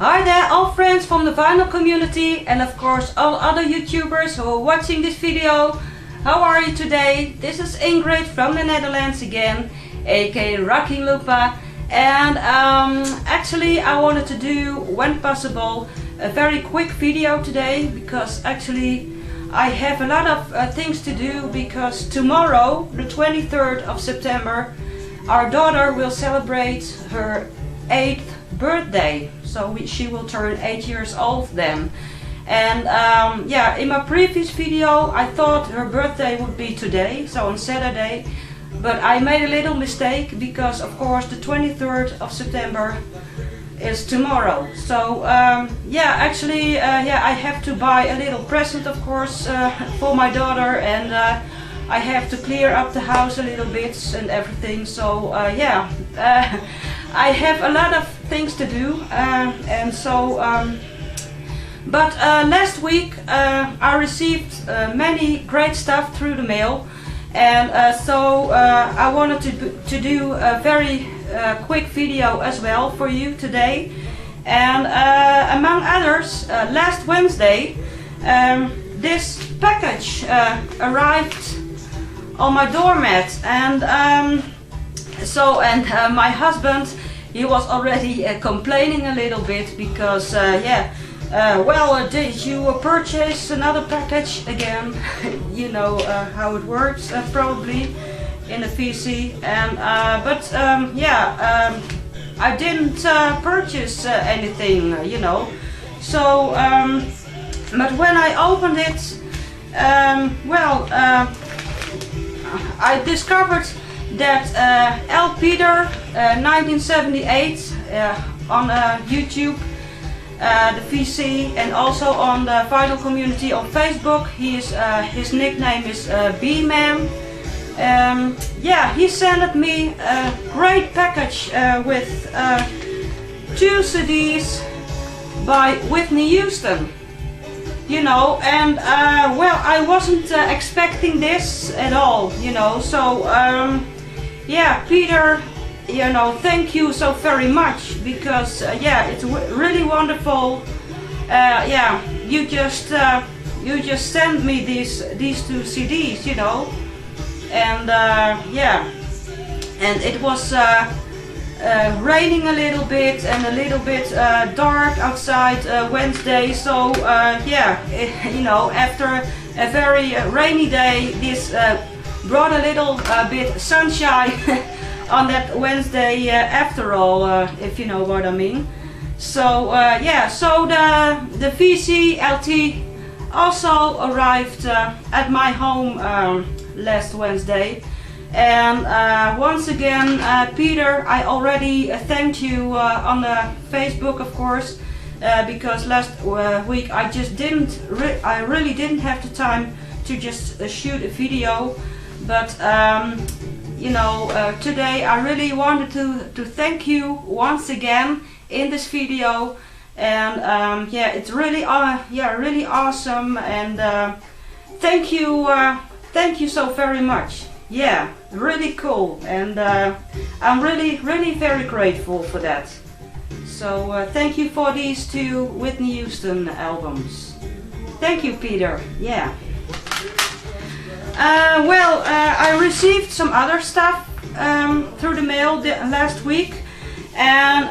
Hi there, all friends from the vinyl community and of course all other YouTubers who are watching this video. How are you today? This is Ingrid from the Netherlands again, aka RockingLUPA. And actually I wanted to do, when possible, a very quick video today because actually I have a lot of things to do, because tomorrow, the 23rd of September, our daughter will celebrate her 8th birthday. So she will turn 8 years old then. And yeah, in my previous video I thought her birthday would be today, so on Saturday. But I made a little mistake because of course the 23rd of September is tomorrow. So yeah, actually yeah, I have to buy a little present of course for my daughter, and I have to clear up the house a little bit and everything. So yeah, I have a lot of things to do, and so but last week I received many great stuff through the mail, and so I wanted to do a very quick video as well for you today. And among others, last Wednesday this package arrived on my doormat, and so my husband, he was already complaining a little bit because yeah, well, did you purchase another package again? You know how it works probably in the VC. And but yeah, I didn't purchase anything, you know. So but when I opened it, well, I discovered that L. Peter 1978 on YouTube, the VC, and also on the vinyl community on Facebook. His nickname is B-Man. Yeah, he sent me a great package with 2 CDs by Whitney Houston. You know, and well, I wasn't expecting this at all, you know. So yeah, Peter, you know, thank you so very much, because yeah, it's really wonderful. Yeah, you just sent me these 2 CDs, you know. And yeah, and it was raining a little bit and a little bit dark outside Wednesday. So yeah, you know, after a very rainy day, this brought a little bit sunshine on that Wednesday after all, if you know what I mean. So yeah, so the VCLT also arrived at my home last Wednesday. And once again, Peter, I already thanked you on the Facebook, of course, because last week I just I really didn't have the time to just shoot a video. But you know, today I really wanted to thank you once again in this video. And yeah, it's really yeah, really awesome. And thank you so very much. Yeah, really cool, and I'm really very grateful for that. So thank you for these 2 Whitney Houston albums. Thank you, Peter. Yeah. Well, I received some other stuff through the mail last week, and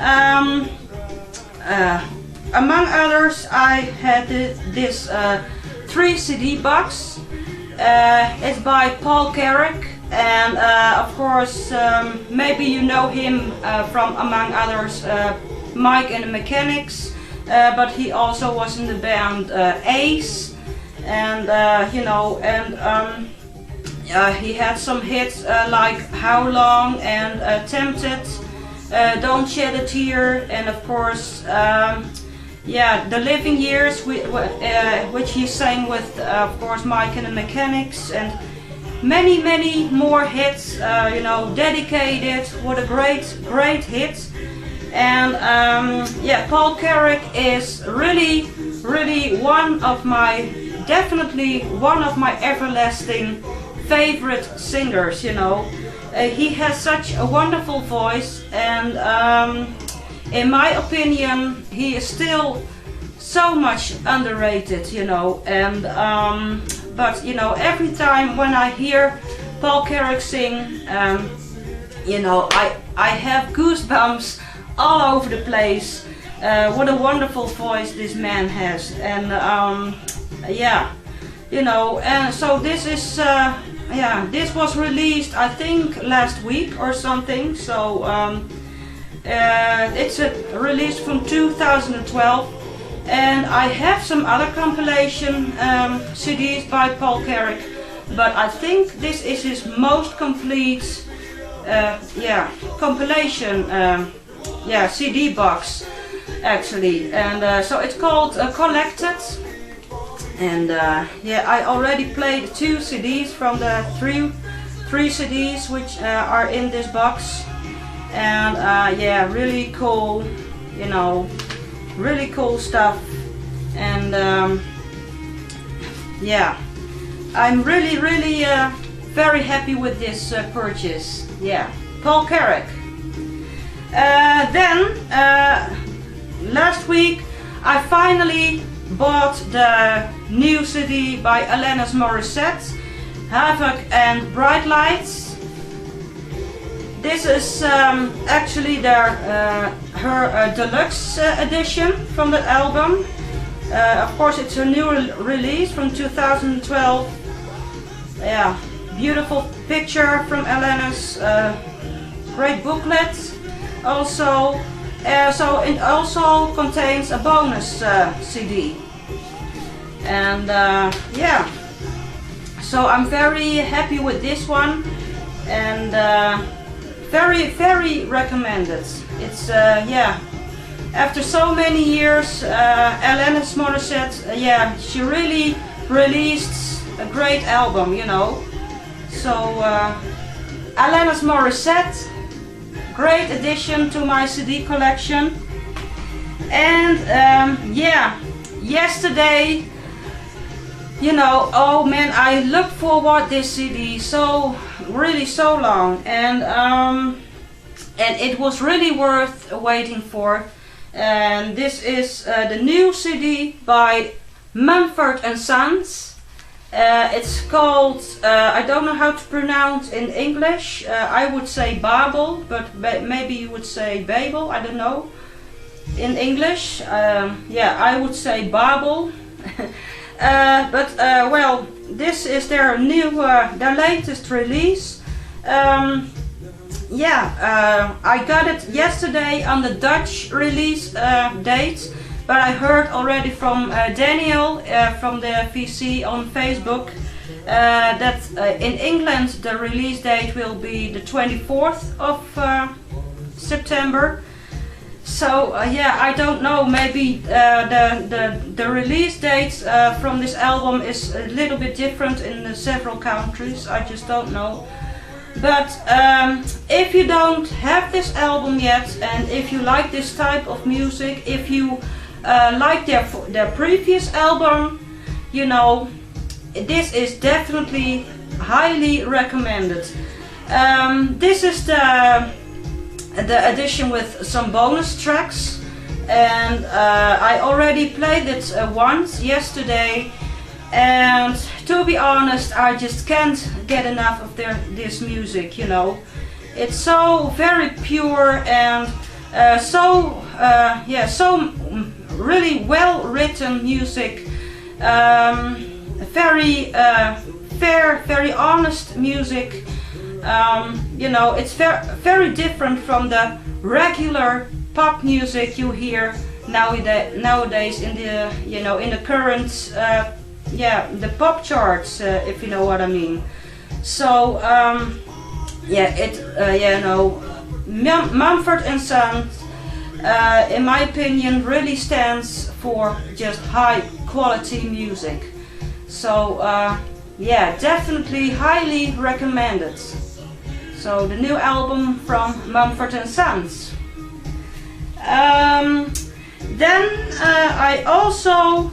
among others I had this 3 CD box. It's by Paul Carrick, and of course maybe you know him from, among others, Mike and the Mechanics, but he also was in the band Ace, and you know, and he had some hits like How Long and Tempted, Don't Shed a Tear, and of course yeah, The Living Years, which he sang with of course Mike and the Mechanics, and many more hits, you know, Dedicated, what a great hit. And yeah, Paul Carrick is really definitely one of my everlasting favorite singers, you know. He has such a wonderful voice, and in my opinion, he is still so much underrated, you know. And but you know, every time when I hear Paul Carrack sing, you know, I have goosebumps all over the place. What a wonderful voice this man has. And yeah, you know, and so this is yeah, this was released I think last week or something. So it's a release from 2012. And I have some other compilation CDs by Paul Carrack, but I think this is his most complete yeah, compilation yeah, CD box actually. And so it's called Collected. And yeah, I already played 2 CDs from the three CDs which are in this box. And yeah, really cool, you know, really cool stuff. And yeah, I'm really very happy with this purchase. Yeah, Paul Carrack. Then last week I finally bought the new CD by Alanis Morissette, Havoc and Bright Lights. This is actually her deluxe edition from that album. Of course, it's a new release from 2012. Yeah, beautiful picture from Alanis. Great booklet. Also, so it also contains a bonus CD. And yeah, so I'm very happy with this one. And very recommended. It's yeah, after so many years, Alanis Morissette, yeah, she really released a great album, you know. So Alanis Morissette, great addition to my CD collection. And yeah, yesterday, you know, oh man, I looked forward this CD so long, and it was really worth waiting for. And this is the new CD by Mumford & Sons. It's called, I don't know how to pronounce in English. I would say Babel, but maybe you would say Babel, I don't know. In English, yeah, I would say Babel. But well, this is their new, their latest release. Yeah, I got it yesterday on the Dutch release date, but I heard already from Daniel from the VC on Facebook that in England the release date will be the 24th of September. So yeah, I don't know, maybe the release date from this album is a little bit different in several countries, I just don't know. But if you don't have this album yet, and if you like this type of music, if you like their previous album, you know, this is definitely highly recommended. This is the edition with some bonus tracks, and I already played it once yesterday, and to be honest, I just can't get enough of this music, you know. It's so very pure and so yeah, so really well written music, very fair, very honest music. You know, it's very different from the regular pop music you hear nowadays in the, you know, in the current yeah, the pop charts, if you know what I mean. So yeah, you know, Mumford & Sons, in my opinion, really stands for just high quality music. So yeah, definitely highly recommended. So the new album from Mumford & Sons. Then I also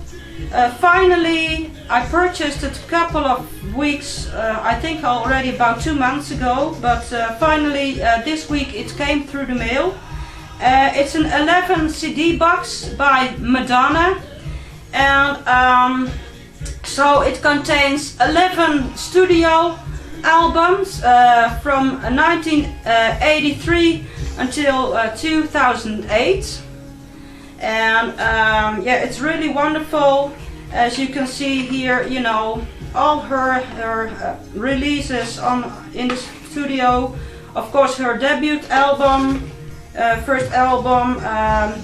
finally I purchased it a couple of weeks, I think already about 2 months ago, but finally this week it came through the mail. It's an 11 CD box by Madonna, and so it contains 11 studio albums from 1983 until 2008, and yeah, it's really wonderful. As you can see here, you know, all her releases in the studio. Of course, her debut album, first album,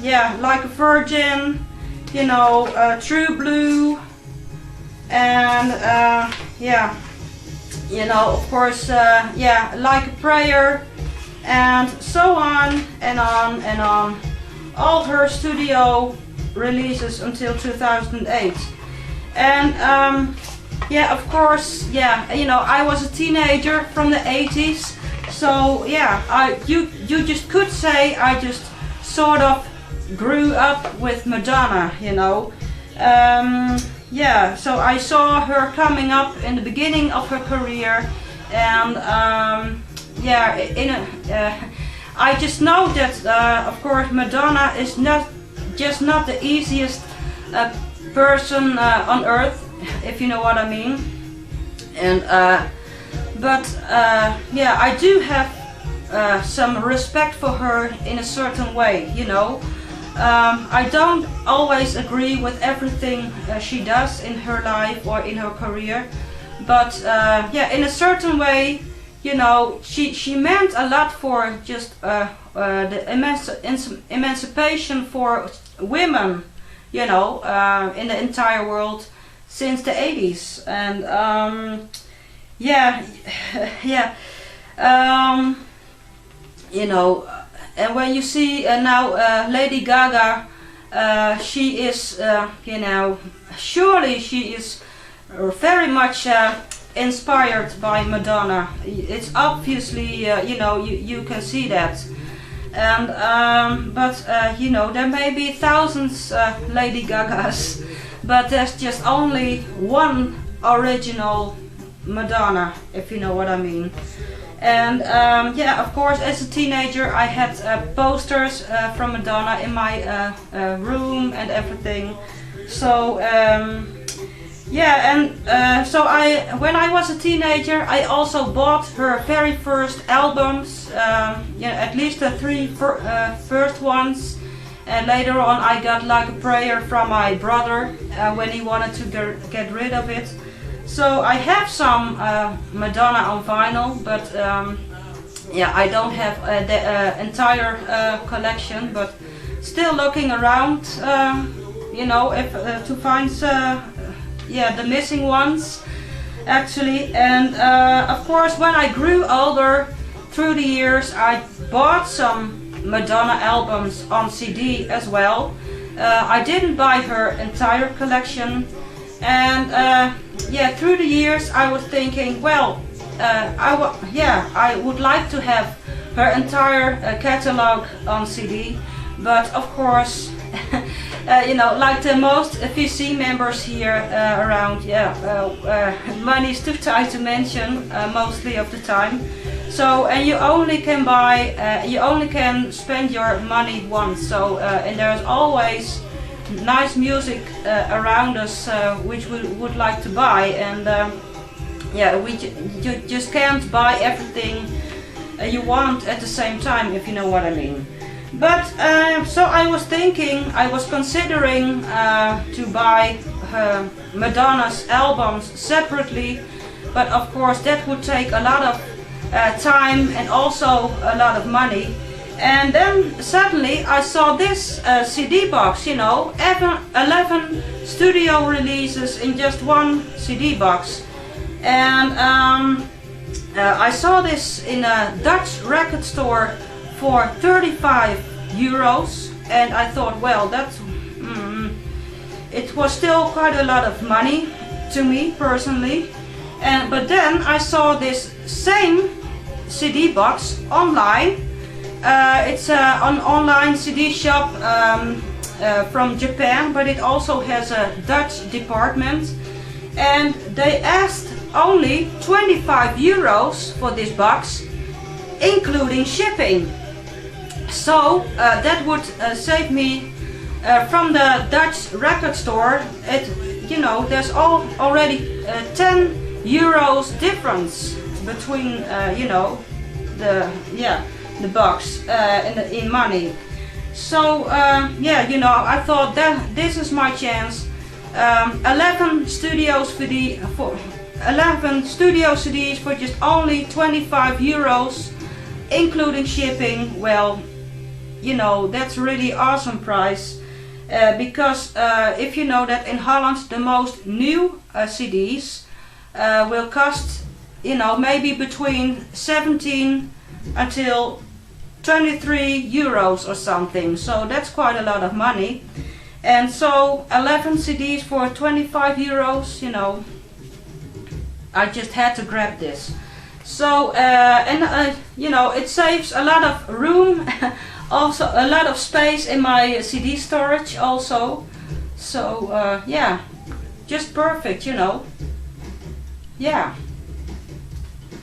yeah, Like a Virgin, you know, True Blue, and yeah, you know, of course, yeah, Like a Prayer, and so on and on and on. All her studio releases until 2008. And yeah, of course, yeah, you know, I was a teenager from the 80s, so yeah, you just could say I just sort of grew up with Madonna, you know. Yeah, so I saw her coming up in the beginning of her career, and yeah, I just know that of course Madonna is not the easiest person on earth, if you know what I mean. And but yeah, I do have some respect for her in a certain way, you know. I don't always agree with everything she does in her life or in her career, but yeah, in a certain way, you know, she meant a lot for just the emancipation for women, you know, in the entire world since the 80s. And yeah, yeah, you know, and when you see now Lady Gaga, she is, you know, surely she is very much inspired by Madonna. It's obviously, you know, you can see that. And but you know, there may be thousands Lady Gagas, but there's just only one original Madonna, if you know what I mean. And yeah, of course, as a teenager I had posters from Madonna in my room and everything. So yeah, and so when I was a teenager, I also bought her very first albums, yeah, at least the three first ones. And later on I got Like a Prayer from my brother when he wanted to get rid of it. So I have some Madonna on vinyl, but yeah, I don't have the entire collection, but still looking around, you know, if to find yeah, the missing ones actually. And of course, when I grew older through the years, I bought some Madonna albums on CD as well. I didn't buy her entire collection, and yeah, through the years I was thinking, well, I would like to have her entire catalog on CD, but of course, you know, like the most VC members here around, yeah, money is too tight to mention mostly of the time. So, and you only can buy, you only can spend your money once. So, and there's always nice music around us which we would like to buy, and yeah, you just can't buy everything you want at the same time, if you know what I mean. But so I was thinking, I was considering to buy Madonna's albums separately, but of course that would take a lot of time and also a lot of money. And then suddenly I saw this CD box, you know, 11 studio releases in just one CD box. And I saw this in a Dutch record store for 35 euros, and I thought, well, that's it was still quite a lot of money to me personally. And but then I saw this same CD box online. It's an online CD shop from Japan, but it also has a Dutch department, and they asked only 25 euros for this box, including shipping. So that would save me from the Dutch record store. There's already 10 euros difference between the box in money. So I thought that this is my chance. 11 studio CDs for just only 25 euros, including shipping. Well, that's really awesome price. Because if you know that in Holland the most new CDs will cost maybe between 17 until 23 euros or something, so that's quite a lot of money. And so 11 CDs for 25 euros, I just had to grab this. So it saves a lot of room, also a lot of space in my CD storage also. So yeah, just perfect, yeah.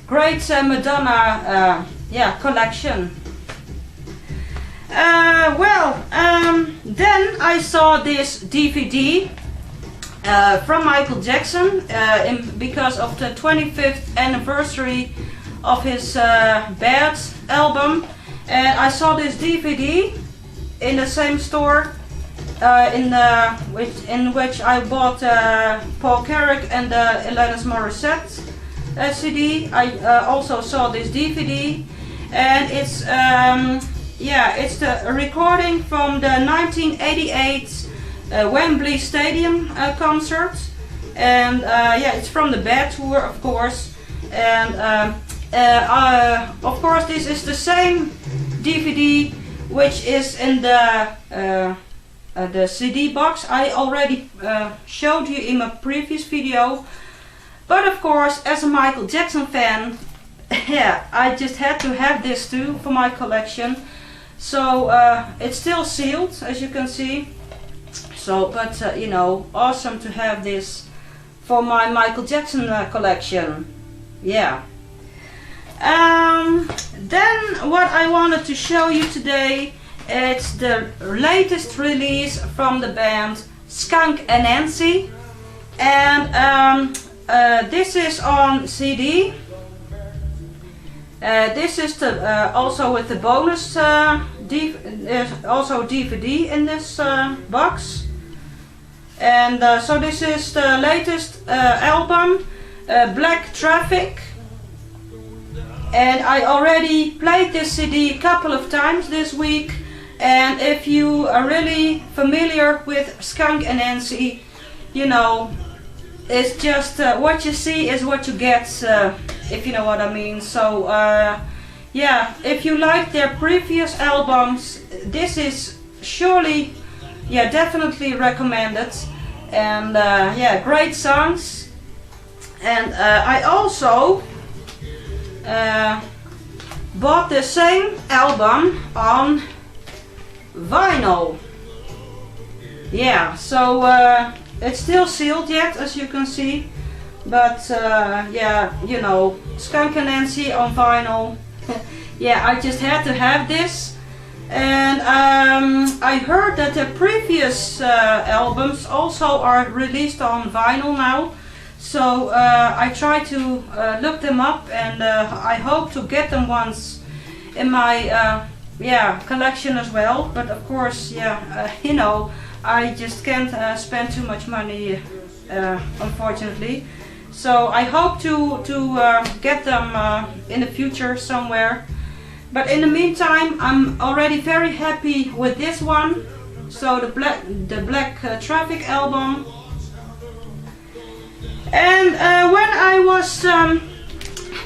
Great Madonna collection. Then I saw this DVD from Michael Jackson because of the 25th anniversary of his Bad album, and I saw this DVD in the same store in which I bought Paul Carrack and the Alanis Morissette CD. I also saw this DVD, and it's it's the recording from the 1988 Wembley Stadium concert, and it's from the Bad tour, of course. And of course this is the same DVD which is in the CD box I already showed you in my previous video. But of course, as a Michael Jackson fan, I just had to have this too for my collection. So it's still sealed, as you can see. So, but awesome to have this for my Michael Jackson collection. Yeah. Then what I wanted to show you today, it's the latest release from the band Skunk and Nancy, and this is on CD. This is the also with the bonus also DVD in this box, and so this is the latest album, Black Traffic. And I already played this CD a couple of times this week, and if you are really familiar with Skunk and Nancy, it's just what you see is what you get, if you know what I mean. So yeah, if you like their previous albums, this is surely, definitely recommended. And great songs. And I also bought the same album on vinyl. Yeah, so it's still sealed yet, as you can see, but Skunk and Nancy on vinyl. Yeah, I just had to have this. And I heard that the previous albums also are released on vinyl now. So I try to look them up, and I hope to get them once in my collection as well. But of course, I just can't spend too much money, unfortunately. So I hope to get them in the future somewhere. But in the meantime, I'm already very happy with this one. So the Black Traffic album. And when I was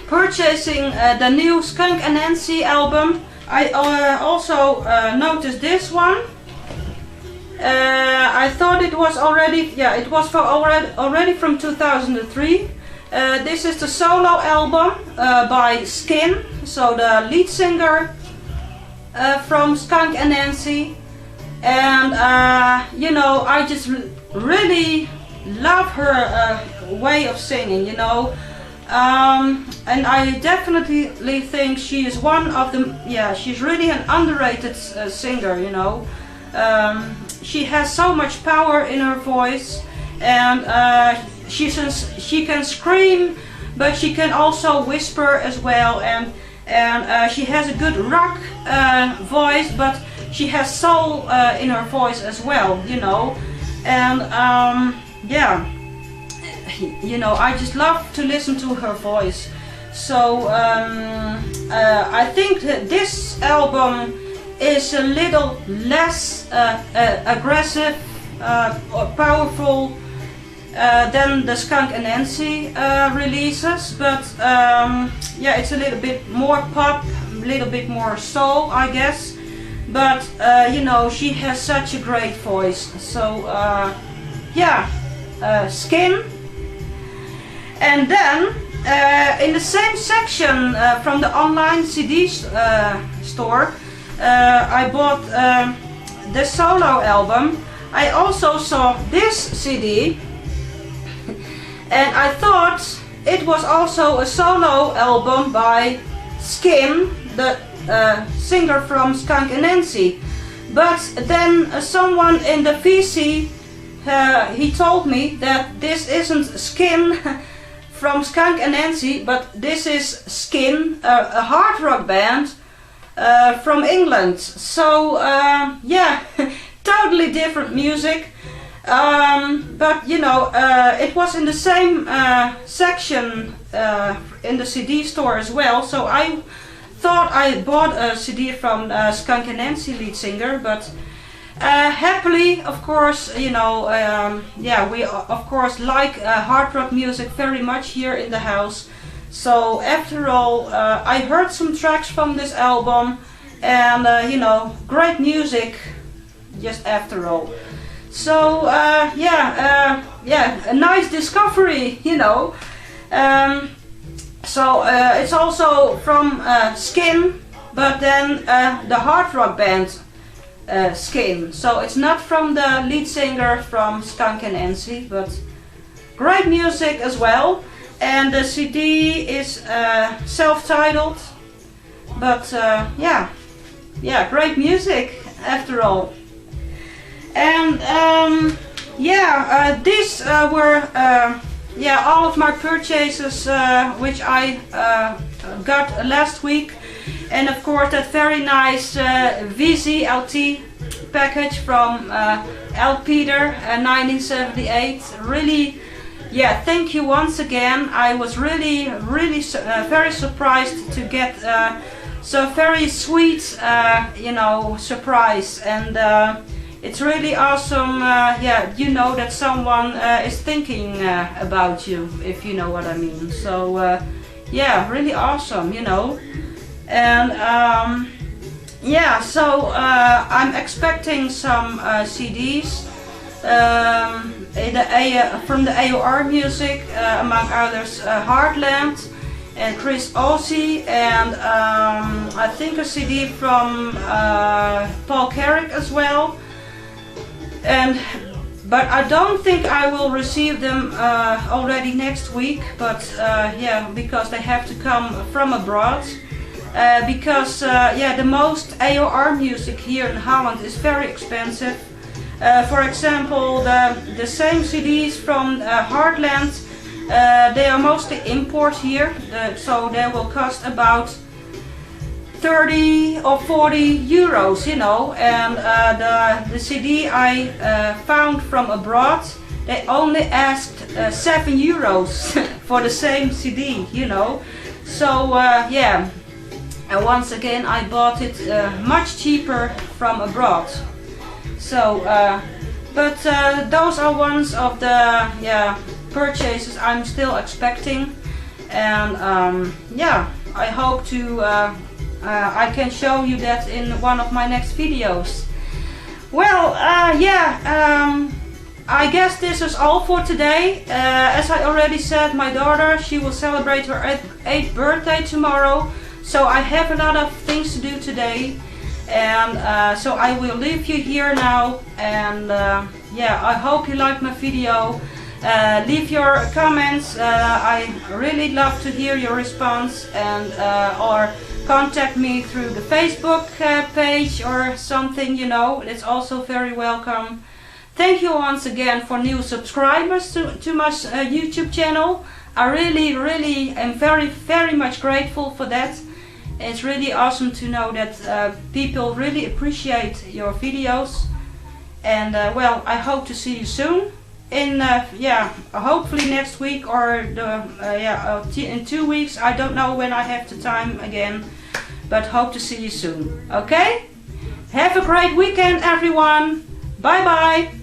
purchasing the new Skunk and Nancy album, I also noticed this one. I thought it was already, it was already from 2003. This is the solo album by Skin, so the lead singer from Skunk and Nancy. And I just really love her way of singing. And I definitely think she is one of the, yeah, she's really an underrated singer, you know. She has so much power in her voice, and she can scream, but she can also whisper as well, and she has a good rock voice, but she has soul in her voice as well, you know. And yeah, you know, I just love to listen to her voice. So I think that this album is a little less aggressive or powerful than the Skunk and Nancy releases, but yeah, it's a little bit more pop, a little bit more soul, I guess. But you know, she has such a great voice. So yeah, Skin. And then in the same section from the online CD store, I bought the solo album. I also saw this CD, and I thought it was also a solo album by Skin, the singer from Skunk and Nancy. But then someone in the VC, he told me that this isn't Skin from Skunk and Nancy, but this is Skin, a hard rock band from England. So yeah, totally different music. But you know, it was in the same section in the CD store as well. So I thought I bought a CD from Skunk and Nancy lead singer, but happily, of course, you know, yeah, we of course like hard rock music very much here in the house. So after all, I heard some tracks from this album, and you know, great music just after all. So yeah, yeah, a nice discovery, you know. So it's also from Skin, but then the hard rock band Skin. So it's not from the lead singer from Skunk and Nancy, but great music as well. And the CD is self-titled, but yeah, yeah, great music after all. And yeah, these were yeah, all of my purchases which I got last week. And of course that very nice VCLT package from L. Peter 1978. Really, yeah, thank you once again. I was really very surprised to get so very sweet, you know, surprise. And it's really awesome, yeah, you know that someone is thinking about you, if you know what I mean. So yeah, really awesome, you know. And yeah, so I'm expecting some CDs from the AOR music, among others Heartland and Chris Aussie, and I think a CD from Paul Carrick as well. But I don't think I will receive them already next week, but yeah, because they have to come from abroad. Because yeah, the most AOR music here in Holland is very expensive. For example, the same CDs from Heartland, they are mostly import here, so they will cost about 30 or 40 euros, you know. And the CD I found from abroad, they only asked 7 euros for the same CD, you know. So yeah, and once again I bought it much cheaper from abroad. So but those are ones of the, yeah, purchases I'm still expecting. And yeah, I hope to I can show you that in one of my next videos. Well, yeah, I guess this is all for today. As I already said, my daughter, she will celebrate her 8th birthday tomorrow. So I have a lot of things to do today. And so I will leave you here now. And yeah, I hope you liked my video. Leave your comments. I really love to hear your response, and or contact me through the Facebook page or something, you know. It's also very welcome. Thank you once again for new subscribers to my YouTube channel. I really am very much grateful for that. It's really awesome to know that people really appreciate your videos. And well, I hope to see you soon. In yeah, hopefully next week or in 2 weeks. I don't know when I have the time again, but hope to see you soon. Okay? Have a great weekend, everyone. Bye bye.